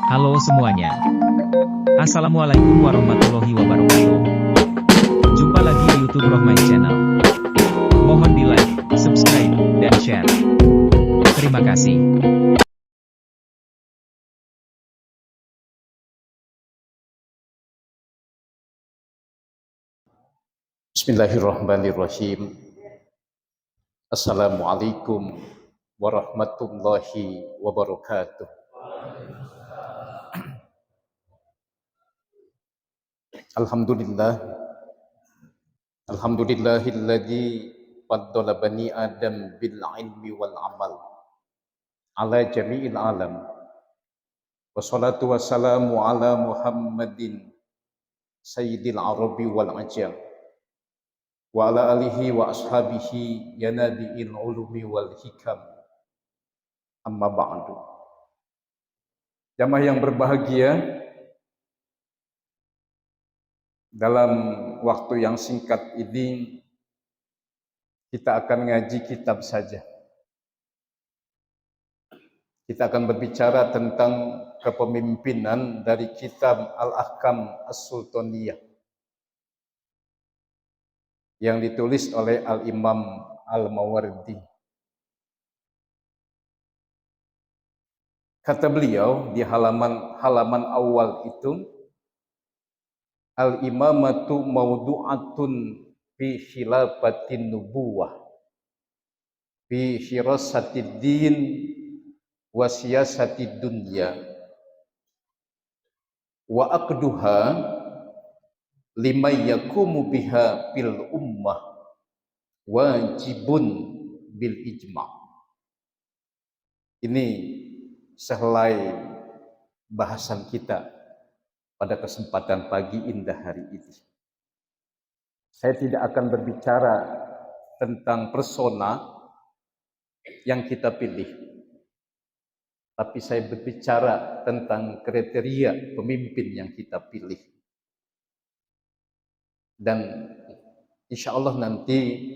Halo semuanya. Assalamualaikum warahmatullahi wabarakatuh. Jumpa lagi di YouTube Rohmai Channel. Mohon di like, subscribe, dan share. Terima kasih. Bismillahirrahmanirrahim. Assalamualaikum warahmatullahi wabarakatuh. Alhamdulillah. Alhamdulillahilladzi faddala bani Adam bil ilmi wal amal ala jami'il alam. Wassalatu wassalamu ala Muhammadin sayyidil arabi wal ajam. Wa ala alihi wa ashabihi yanadi'il ulumi wal hikam. Amma ba'du. Jamaah yang berbahagia, dalam waktu yang singkat ini kita akan ngaji kitab saja. Kita akan berbicara tentang kepemimpinan dari kitab Al-Ahkam As-Sultaniyah yang ditulis oleh Al-Imam Al-Mawardi. Kata beliau di halaman awal itu, al-imamatu mawdu'atun fi khilafatin nubuwah fi hirasatid din wa siyasatid dunya wa aqduha liman yakumu biha fil ummah wajibun bil ijma'. Ini sehelai bahasan kita pada kesempatan pagi indah hari ini. Saya tidak akan berbicara tentang persona yang kita pilih, tapi saya berbicara tentang kriteria pemimpin yang kita pilih. Dan insya Allah nanti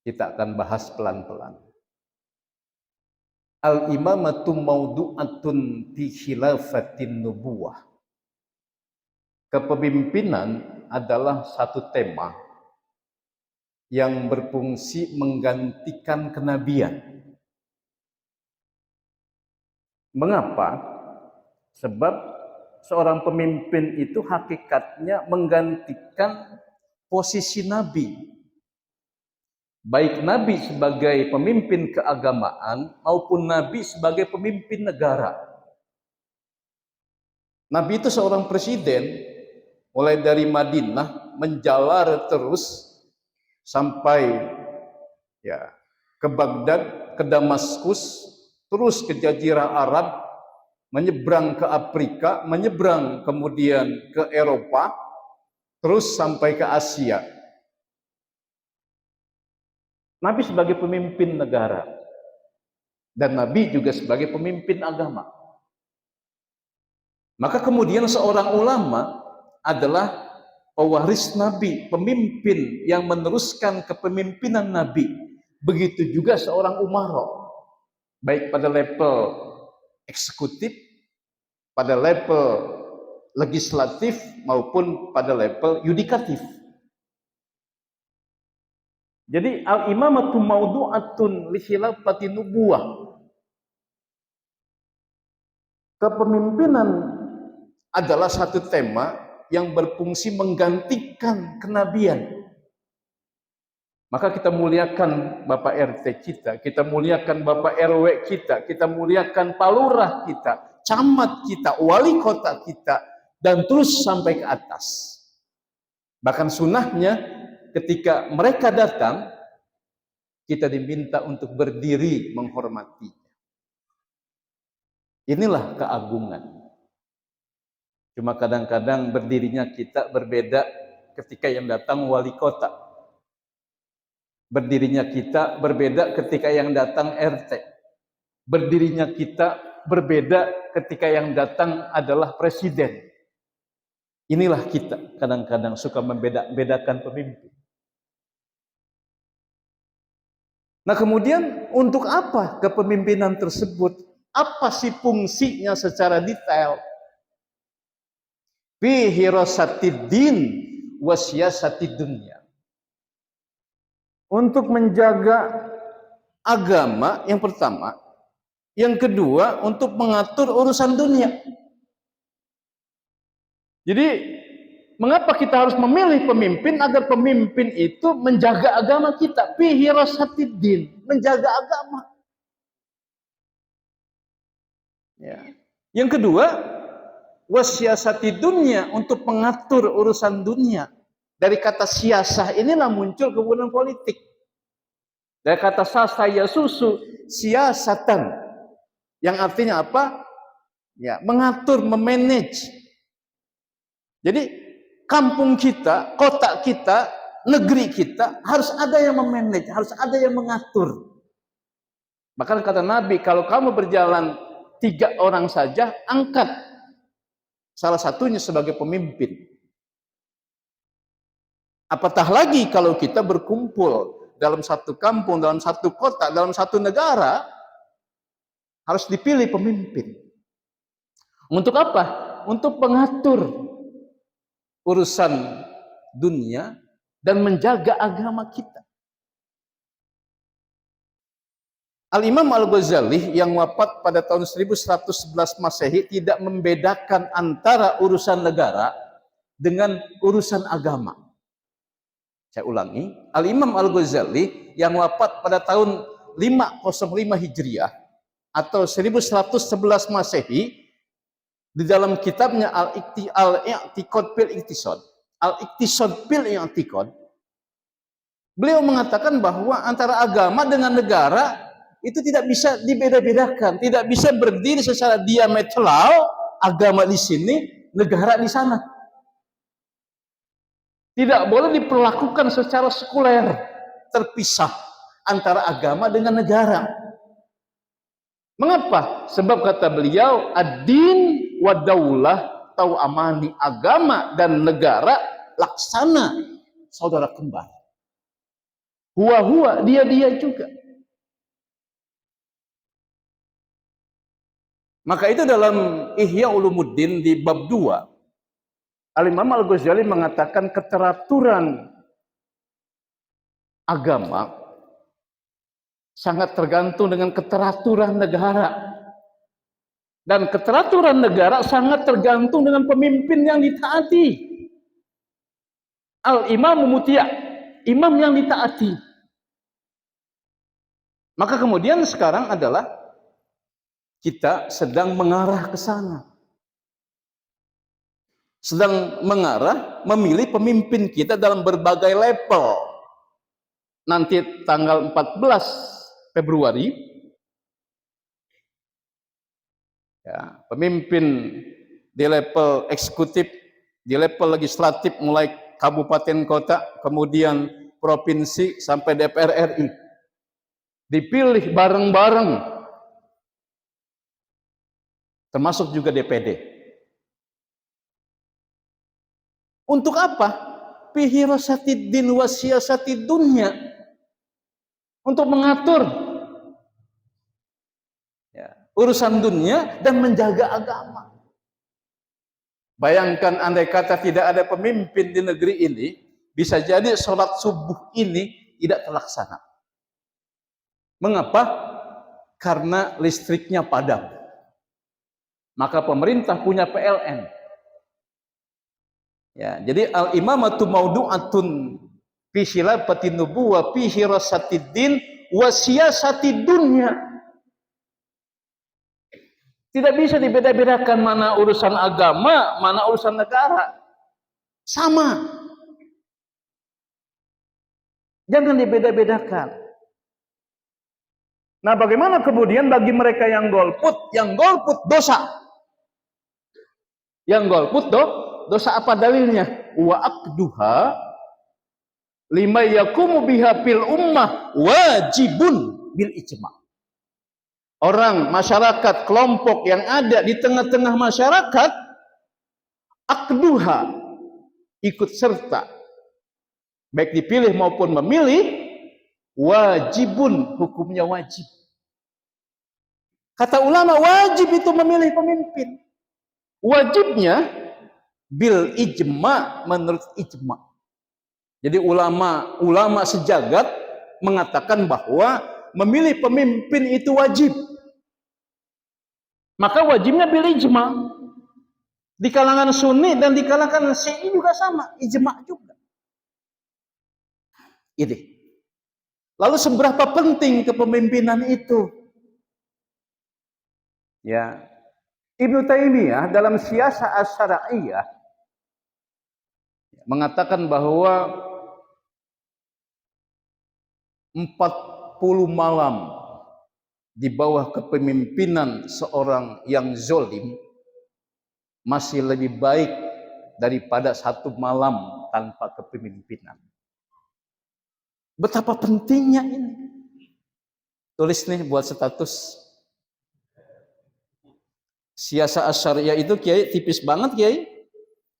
kita akan bahas pelan-pelan. Al-imamatu mawdu'atun fi khilafatin nubuwah. Kepemimpinan adalah satu tema yang berfungsi menggantikan kenabian. Mengapa? Sebab seorang pemimpin itu hakikatnya menggantikan posisi nabi. Baik nabi sebagai pemimpin keagamaan maupun nabi sebagai pemimpin negara. Nabi itu seorang presiden, mulai dari Madinah menjalar terus sampai ke Baghdad, ke Damaskus, terus ke Jazirah Arab, menyeberang ke Afrika, menyeberang kemudian ke Eropa, terus sampai ke Asia. Nabi sebagai pemimpin negara dan Nabi juga sebagai pemimpin agama. Maka kemudian seorang ulama adalah pewaris Nabi, pemimpin yang meneruskan kepemimpinan Nabi. Begitu juga seorang umara, baik pada level eksekutif, pada level legislatif maupun pada level yudikatif. Jadi al-imamatu mawdu'atun li khilafatin nubuwah. Kepemimpinan adalah satu tema yang berfungsi menggantikan kenabian. Maka kita muliakan Bapak RT kita muliakan Bapak RW kita muliakan palurah kita, camat kita, wali kota kita, dan terus sampai ke atas. Bahkan sunnahnya ketika mereka datang, kita diminta untuk berdiri menghormati. Inilah keagungan. Cuma kadang-kadang berdirinya kita berbeda ketika yang datang wali kota. Berdirinya kita berbeda ketika yang datang RT. Berdirinya kita berbeda ketika yang datang adalah presiden. Inilah kita kadang-kadang suka membedakan pemimpin. Nah kemudian untuk apa kepemimpinan tersebut? Apa sih fungsinya secara detail? Fi hirasatiddin wa siyasatid dunya. Untuk menjaga agama yang pertama, yang kedua untuk mengatur urusan dunia. Jadi mengapa kita harus memilih pemimpin agar pemimpin itu menjaga agama kita? Fi hirasatiddin, menjaga agama. Ya. Yang kedua, wasyasati dunia, untuk mengatur urusan dunia. Dari kata siasah inilah muncul kemudian politik. Dari kata sasa ya susu, siasatan, yang artinya apa? Ya, mengatur, memanage. Jadi kampung kita, kota kita, negeri kita harus ada yang memanage, harus ada yang mengatur. Bahkan kata Nabi, kalau kamu berjalan 3 orang saja, angkat salah satunya sebagai pemimpin. Apatah lagi kalau kita berkumpul dalam satu kampung, dalam satu kota, dalam satu negara, harus dipilih pemimpin. Untuk apa? Untuk mengatur urusan dunia dan menjaga agama kita. Al-Imam Al-Ghazali yang wafat pada tahun 1111 Masehi tidak membedakan antara urusan negara dengan urusan agama. Saya ulangi, Al-Imam Al-Ghazali yang wafat pada tahun 505 Hijriah atau 1111 Masehi, di dalam kitabnya Al-I'tiqad fil Iqtisad, Al-Iqtisad fil I'tiqad, beliau mengatakan bahwa antara agama dengan negara itu tidak bisa dibeda-bedakan, tidak bisa berdiri secara diametral, agama di sini, negara di sana. Tidak boleh diperlakukan secara sekuler, terpisah antara agama dengan negara. Mengapa? Sebab kata beliau, ad-din wa daulah tau amani, agama dan negara laksana saudara kembar. Huwa dia juga. Maka itu dalam Ihya Ulumuddin di bab 2, Al-Imam Al-Ghazali mengatakan keteraturan agama sangat tergantung dengan keteraturan negara. Dan keteraturan negara sangat tergantung dengan pemimpin yang ditaati. Al-Imam Mutia, imam yang ditaati. Maka kemudian sekarang adalah kita sedang mengarah ke sana. Sedang mengarah memilih pemimpin kita dalam berbagai level. Nanti tanggal 14 Februari, ya, pemimpin di level eksekutif, di level legislatif mulai kabupaten kota, kemudian provinsi sampai DPR RI. Dipilih bareng-bareng. Termasuk juga DPD. Untuk apa? Pihirasatiddin wa siyasatid dunya. Untuk mengatur ya, urusan dunia dan menjaga agama. Bayangkan andai kata tidak ada pemimpin di negeri ini, bisa jadi sholat subuh ini tidak terlaksana. Mengapa? Karena listriknya padam. Maka pemerintah punya PLN. Ya, jadi al-imamatu maudu'atun fi khilafatin nubuwah fi hirasatiddin wa siyasatid dunya. Tidak bisa dibeda-bedakan mana urusan agama, mana urusan negara. Sama. Jangan dibeda-bedakan. Nah, bagaimana kemudian bagi mereka yang golput? Yang golput dosa. Yang golput dosa apa dalilnya? Wa aqduha lima yakumu biha fil ummah wajibun bil ijma'. Orang, masyarakat, kelompok yang ada di tengah-tengah masyarakat, aqduha, ikut serta, baik dipilih maupun memilih, wajibun, hukumnya wajib. Kata ulama, wajib itu memilih pemimpin. Wajibnya bil ijma, menurut ijma. Jadi ulama sejagat mengatakan bahwa memilih pemimpin itu wajib. Maka wajibnya bil ijma. Di kalangan Sunni dan di kalangan Syi'i juga sama, ijma juga. Ini. Lalu seberapa penting kepemimpinan itu? Ya. Ibnu Taimiyah dalam Siyasah Asy-Syar'iyyah mengatakan bahwa 40 malam di bawah kepemimpinan seorang yang zalim masih lebih baik daripada 1 malam tanpa kepemimpinan. Betapa pentingnya ini. Tulis nih buat status. Siyasah Asy-Syar'iyyah itu Kiai tipis banget Kiai.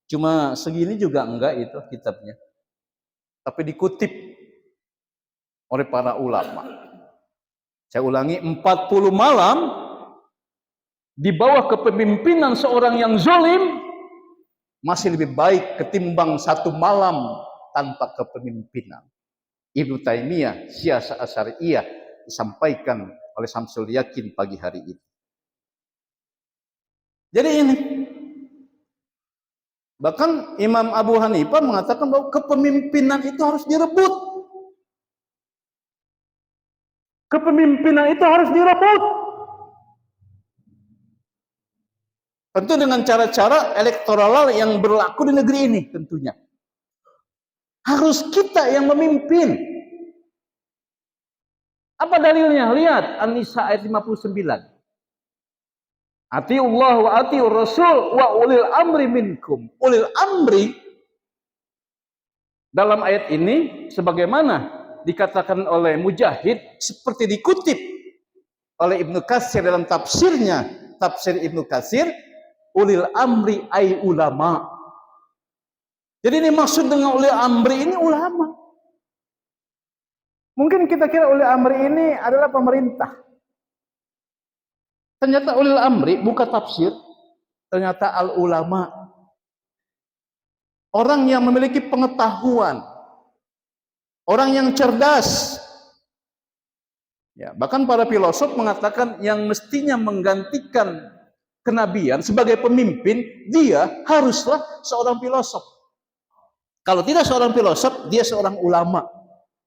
Cuma segini juga enggak itu kitabnya. Tapi dikutip oleh para ulama. Saya ulangi, 40 malam di bawah kepemimpinan seorang yang zalim masih lebih baik ketimbang 1 malam tanpa kepemimpinan. Ibnu Taimiyah, Siyasah Asy-Syar'iyyah disampaikan oleh Syamsul Yakin pagi hari ini. Jadi ini, bahkan Imam Abu Hanifah mengatakan bahwa kepemimpinan itu harus direbut. Kepemimpinan itu harus direbut. Tentu dengan cara-cara elektoral yang berlaku di negeri ini tentunya. Harus kita yang memimpin. Apa dalilnya? Lihat An-Nisa ayat 59. Atiullah wa atiur rasul wa ulil amri minkum. Ulil amri dalam ayat ini sebagaimana dikatakan oleh Mujahid seperti dikutip oleh Ibnu Katsir dalam tafsirnya, tafsir Ibnu Katsir, ulil amri ay ulama. Jadi ini maksud dengan ulil amri ini ulama. Mungkin kita kira ulil amri ini adalah pemerintah. Ternyata ulil amri buka tafsir, ternyata al ulama. Orang yang memiliki pengetahuan, orang yang cerdas. Ya, bahkan para filosof mengatakan yang mestinya menggantikan kenabian sebagai pemimpin, dia haruslah seorang filosof. Kalau tidak seorang filosof, dia seorang ulama,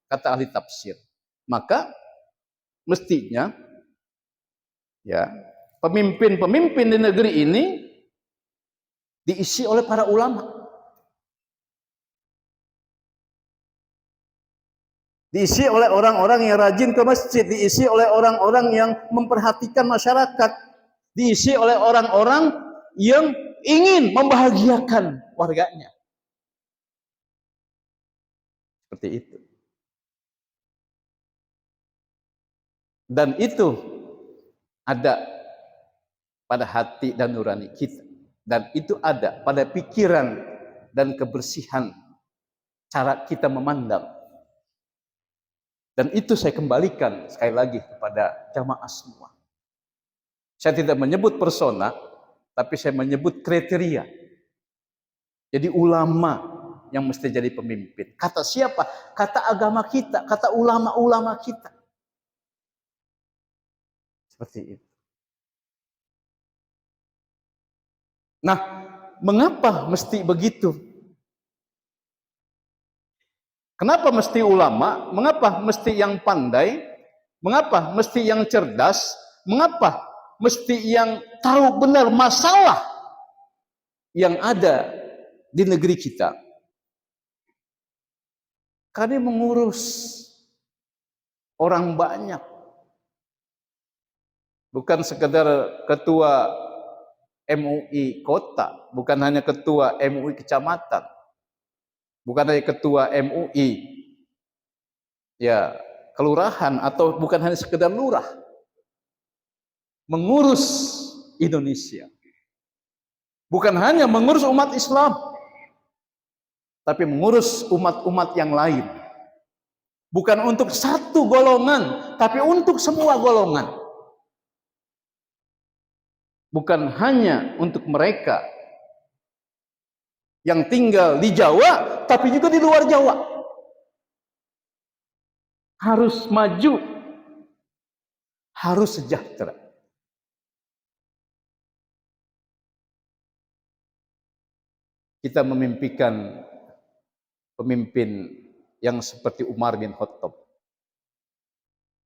kata ahli tafsir. Maka mestinya ya, pemimpin-pemimpin di negeri ini diisi oleh para ulama. Diisi oleh orang-orang yang rajin ke masjid, diisi oleh orang-orang yang memperhatikan masyarakat, diisi oleh orang-orang yang ingin membahagiakan warganya. Seperti itu. Dan itu ada pada hati dan nurani kita, dan itu ada pada pikiran dan kebersihan cara kita memandang. Dan itu saya kembalikan sekali lagi kepada jamaah semua. Saya tidak menyebut persona, tapi saya menyebut kriteria. Jadi ulama yang mesti jadi pemimpin. Kata siapa? Kata agama kita, kata ulama-ulama kita. Seperti itu. Nah, mengapa mesti begitu? Kenapa mesti ulama? Mengapa mesti yang pandai? Mengapa mesti yang cerdas? Mengapa mesti yang tahu benar masalah yang ada di negeri kita? Karena mengurus orang banyak. Bukan sekedar ketua MUI kota, bukan hanya ketua MUI kecamatan, bukan hanya ketua MUI ya kelurahan, atau bukan hanya sekedar lurah. Mengurus Indonesia. Bukan hanya mengurus umat Islam, tapi mengurus umat-umat yang lain. Bukan untuk satu golongan, tapi untuk semua golongan. bukan hanya untuk mereka yang tinggal di Jawa, tapi juga di luar Jawa. Harus maju, harus sejahtera. Kita memimpikan pemimpin yang seperti Umar bin Khattab.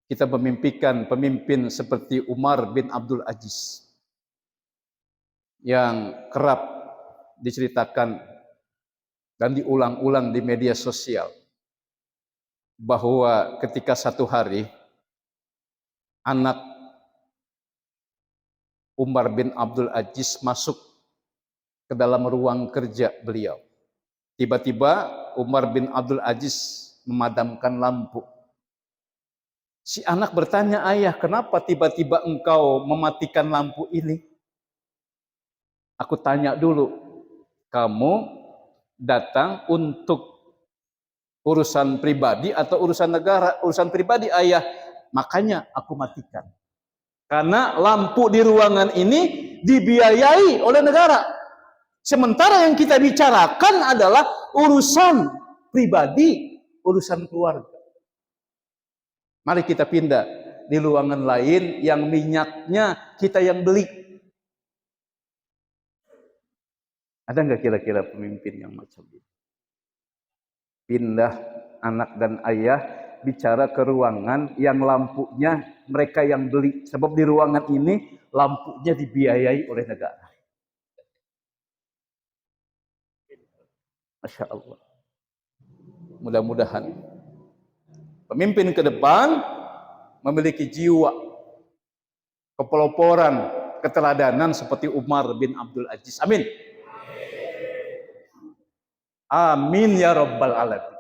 Kita memimpikan pemimpin seperti Umar bin Abdul Aziz yang kerap diceritakan dan diulang-ulang di media sosial bahwa ketika satu hari anak Umar bin Abdul Aziz masuk ke dalam ruang kerja beliau. Tiba-tiba Umar bin Abdul Aziz memadamkan lampu. Si anak bertanya, "Ayah, kenapa tiba-tiba engkau mematikan lampu ini?" Aku tanya dulu, kamu datang untuk urusan pribadi atau urusan negara? Urusan pribadi, ayah. Makanya aku matikan. Karena lampu di ruangan ini dibiayai oleh negara. Sementara yang kita bicarakan adalah urusan pribadi, urusan keluarga. Mari kita pindah di ruangan lain yang minyaknya kita yang beli. Ada nggak kira-kira pemimpin yang macam ini? Pindah anak dan ayah bicara ke ruangan yang lampunya mereka yang beli. Sebab di ruangan ini lampunya dibiayai oleh negara. Masya Allah. Mudah-mudahan pemimpin ke depan memiliki jiwa kepeloporan, keteladanan seperti Umar bin Abdul Aziz. Amin. Amin ya Rabbal Alamin.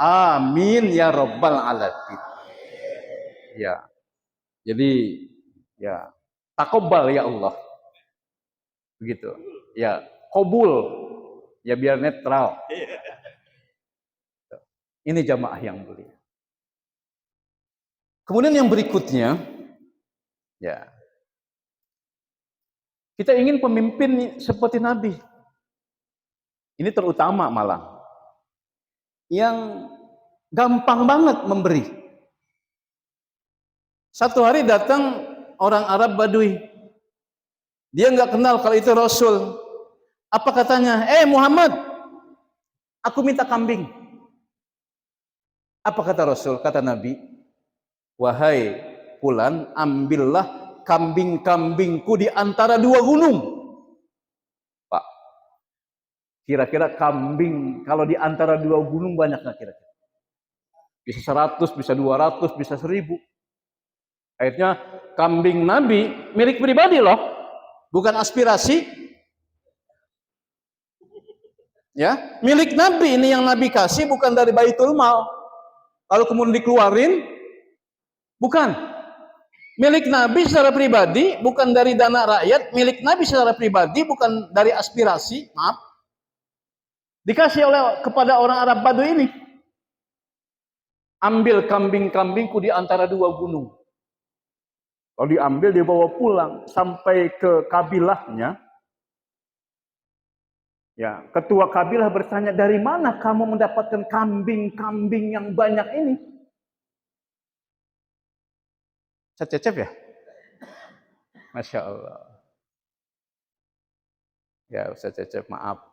Amin ya Rabbal Alamin. Ya. Jadi ya, takobal ya Allah. Begitu. Ya, kobul. Ya biar netral. Ini jamaah yang mulia. Kemudian yang berikutnya, ya, kita ingin pemimpin seperti Nabi. Ini terutama malah yang gampang banget memberi. Satu hari datang orang Arab Badui. Dia nggak kenal kalau itu Rasul. Apa katanya? Muhammad, aku minta kambing. Apa kata Rasul? Kata Nabi, wahai Fulan, ambillah kambing-kambingku di antara dua gunung. Pak, kira-kira kambing kalau di antara dua gunung banyak nggak kira-kira? Bisa 100, bisa 200, bisa 1000. Akhirnya kambing Nabi milik pribadi loh, bukan aspirasi. Ya, milik Nabi ini yang Nabi kasih, bukan dari Baitul Mal. Kalau kemudian dikeluarin, bukan. Milik Nabi secara pribadi, bukan dari dana rakyat. Milik Nabi secara pribadi, bukan dari aspirasi. Maaf. Dikasih kepada orang Arab Badui ini. Ambil kambing-kambingku di antara dua gunung. Kalau diambil, dibawa pulang sampai ke kabilahnya. Ya, ketua kabilah bertanya, dari mana kamu mendapatkan kambing-kambing yang banyak ini? Saya cecep ya? Masya Allah. Ya, Ustaz Cecep, maaf.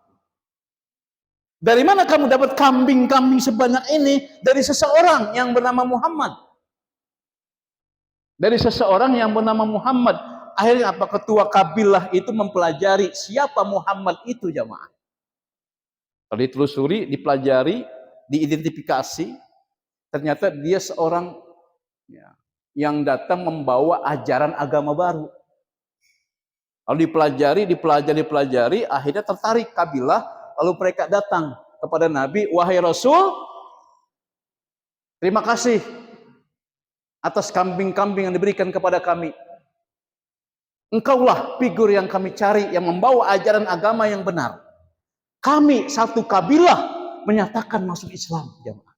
Dari mana kamu dapat kambing-kambing sebanyak ini? Dari seseorang yang bernama Muhammad. Dari seseorang yang bernama Muhammad. Akhirnya apa? Ketua kabilah itu mempelajari siapa Muhammad itu, jamaah. Kalau ditelusuri, dipelajari, diidentifikasi, ternyata dia seorang ya, yang datang membawa ajaran agama baru. Lalu dipelajari, akhirnya tertarik kabilah, lalu mereka datang kepada Nabi, wahai Rasul, terima kasih atas kambing-kambing yang diberikan kepada kami. Engkaulah figur yang kami cari, yang membawa ajaran agama yang benar. Kami satu kabilah menyatakan masuk Islam, jemaah.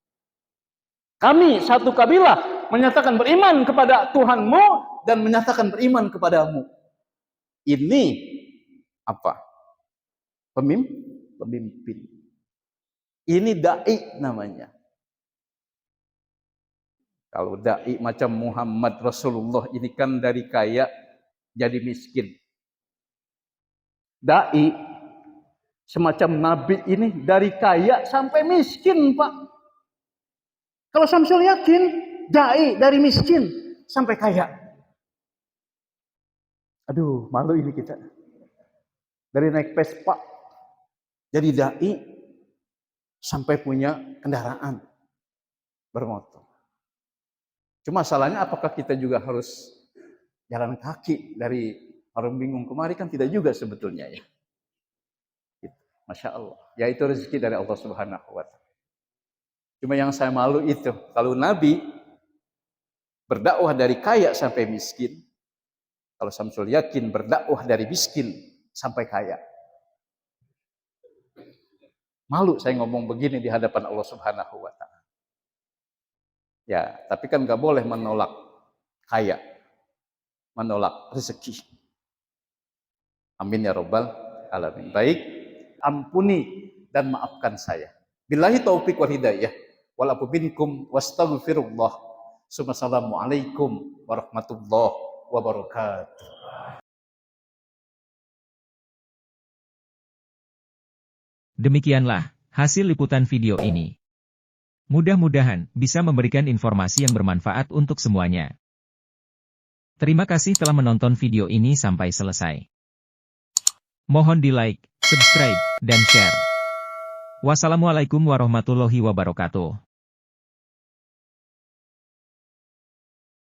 Kami satu kabilah menyatakan beriman kepada Tuhanmu dan menyatakan beriman kepadamu. Ini apa? Pemimpin. Ini dai namanya. Kalau dai macam Muhammad Rasulullah ini kan dari kaya jadi miskin. Dai semacam Nabi ini dari kaya sampai miskin, Pak. Kalau Samsul yakin, dai dari miskin sampai kaya. Aduh, malu ini kita. Dari naik Vespa, jadi dai sampai punya kendaraan bermotor. Cuma masalahnya apakah kita juga harus jalan kaki dari Parung Bingung kemari? Kan tidak juga sebetulnya ya. Masya Allah. Ya itu rezeki dari Allah Subhanahu wa Ta'ala. Cuma yang saya malu itu, kalau Nabi berdakwah dari kaya sampai miskin, kalau Samsul yakin berdakwah dari miskin sampai kaya. Malu saya ngomong begini di hadapan Allah Subhanahu wa Ta'ala. Ya, tapi kan gak boleh menolak kaya, menolak rezeki. Amin ya Rabbal alamin. Baik, ampuni dan maafkan saya. Billahi taufiq wal hidayah. Walafu minkum wastaghfirullah. Assalamualaikum warahmatullahi wabarakatuh. Demikianlah hasil liputan video ini. Mudah-mudahan bisa memberikan informasi yang bermanfaat untuk semuanya. Terima kasih telah menonton video ini sampai selesai. Mohon di-like, subscribe, dan share. Wassalamualaikum warahmatullahi wabarakatuh.